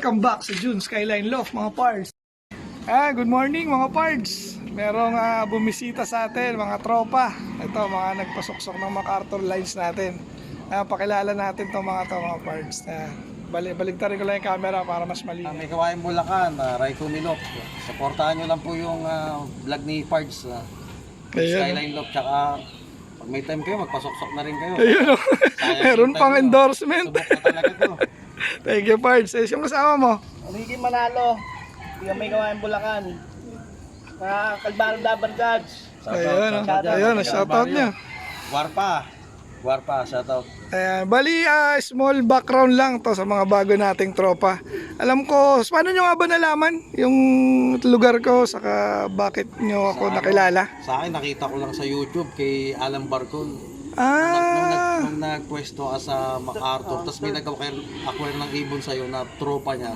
Welcome back sa June Skyline Loft mga pards. Good morning mga pards. Merong bumisita sa atin mga tropa. Ito mga nagpasuksok ng MacArthur lines natin. Pakilala natin itong mga pards. Baligtarin ko lang yung camera para mas malinaw. May Kawayan Bulacan, Raito Milok. Supportahan nyo lang po yung vlog ni Pards. Skyline Loft, tsaka pag may time kayo, magpasuksok na rin kayo. Ayun, meron pang endorsement. Subok na talaga to. Thank you pards. Yung kasama mo? Ricky Manalo, yung may Kawayan Bulacan. Kalbaro Dabar Gods. Ayun, shoutout niya. Warpa, shoutout. Bali, small background lang to sa mga bago nating tropa. Alam ko, paano nyo nga ba nalaman yung lugar ko, saka bakit nyo ako nakilala? Sa akin, nakita ko lang sa YouTube kay Alan Barcon. Nung nagpwesto ka sa MacArthur, tapos may nag-acquire ng ibon sa'yo na tropa niya.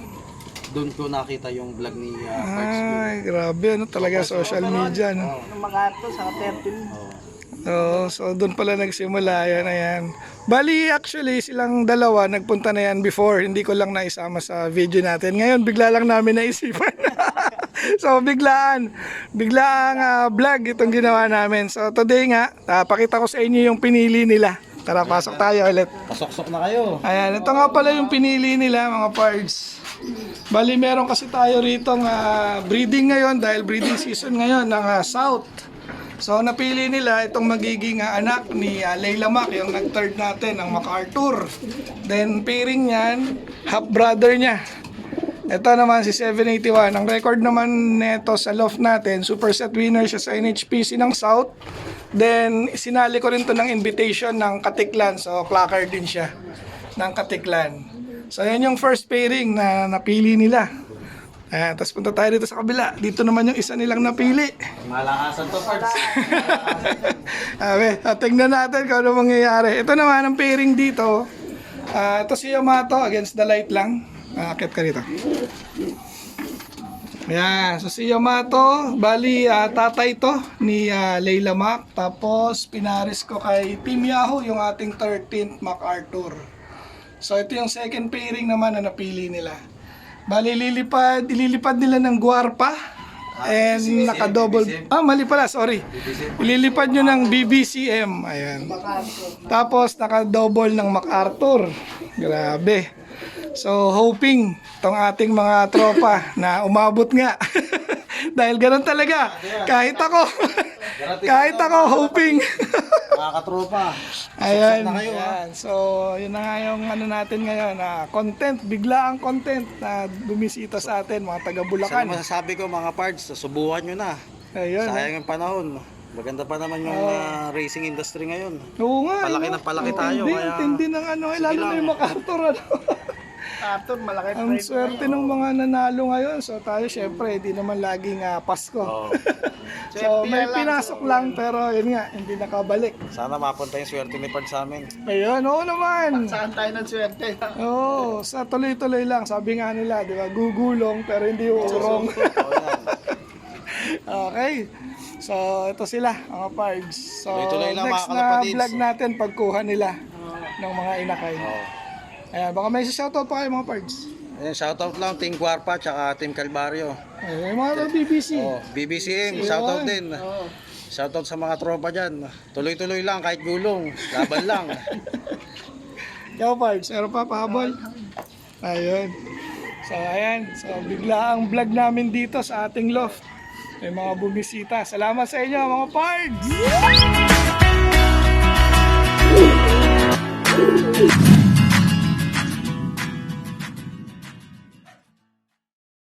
Doon ko nakita yung vlog ni Pards. Ay, grabe, ano talaga social media, no? Ng MacArthur sa 13. So doon pala nagsimula, yan. Bali, actually, silang dalawa, nagpunta na yan before. Hindi ko lang naisama sa video natin. Ngayon, bigla lang namin naisipan. So, biglaang vlog itong ginawa namin. So, today nga, pakita ko sa inyo yung pinili nila. Tara, pasok tayo ulit. Pasoksok na kayo. Ayan, ito nga pala yung pinili nila, mga pards. Bali, meron kasi tayo rito breeding ngayon, dahil breeding season ngayon ng South. So, napili nila itong magiging anak ni Layla Mac, yung nag-third natin, ng MacArthur. Then, pairing niyan, half-brother niya. Ito naman si 781. Ang record naman neto sa loft natin, super set winner siya sa NHPC ng South. Then, sinali ko rin to ng invitation ng Katiklan. So, clacker din siya ng Katiklan. So, yan yung first pairing na napili nila. Tapos punta tayo dito sa kabila. Dito naman yung isa nilang napili. Malakasan to, Pards. Tingnan natin kung ano mangyayari. Ito naman ang pairing dito. Ito si Yamato, against the light lang. Akit ka dito. Ayan, so si Yamato, bali tatay to ni Layla Mac. Tapos pinaris ko kay Team Yahoo yung ating 13th MacArthur. So ito yung second pairing naman na napili nila. Bali ililipad nila ng guwarpa and naka-double. Mali pala, sorry. Ililipad nyo ng BBCM. Ayan. Tapos naka-double ng MacArthur. Grabe. So hoping tong ating mga tropa na umabot nga. Dahil ganun talaga. Kahit ako hoping. Mga katropa. Ayan. Na kayo, Ayan. So yun na nga yung ano natin ngayon, content, biglaang content na bumisita sa atin, mga taga Bulacan. Sa masasabi ko mga Pards, subuhan nyo na. Ayun. Sayang yung panahon. Maganda pa naman yung racing industry ngayon. Oo nga. Palaki na palaki tayo. Tindi ng lalo na yung MacArthur. MacArthur, malaki Ang swerte ng mga nanalo ngayon. So tayo syempre, hindi naman laging Pasko. So may pinasok lang pero yun nga, hindi nakabalik. Sana mapunta yung swerte ni Pards sa amin. Ayun, oo naman. Saan tayo ng swerte? Oo, sa tuloy-tuloy lang. Sabi nga nila, di ba, gugulong pero hindi uurong. Okay. So ito sila, mga pards. So Tuloy-tuloy lang, next mga na kalapatids. vlog natin, pagkuha nila ng mga inakay. Ayan, baka may shoutout pa kayo mga pards. Ayan, shoutout lang Team Guarpa tsaka Team Calvario. Ayun, mga BBC. BBCM, shoutout din. Shoutout sa mga tropa dyan. Tuloy-tuloy lang kahit gulong. Laban lang. Yo pards, meron pa pahabol. Ayun. So ayan, so bigla ang vlog namin dito sa ating loft. May mga bumisita. Salamat sa inyo mga pards!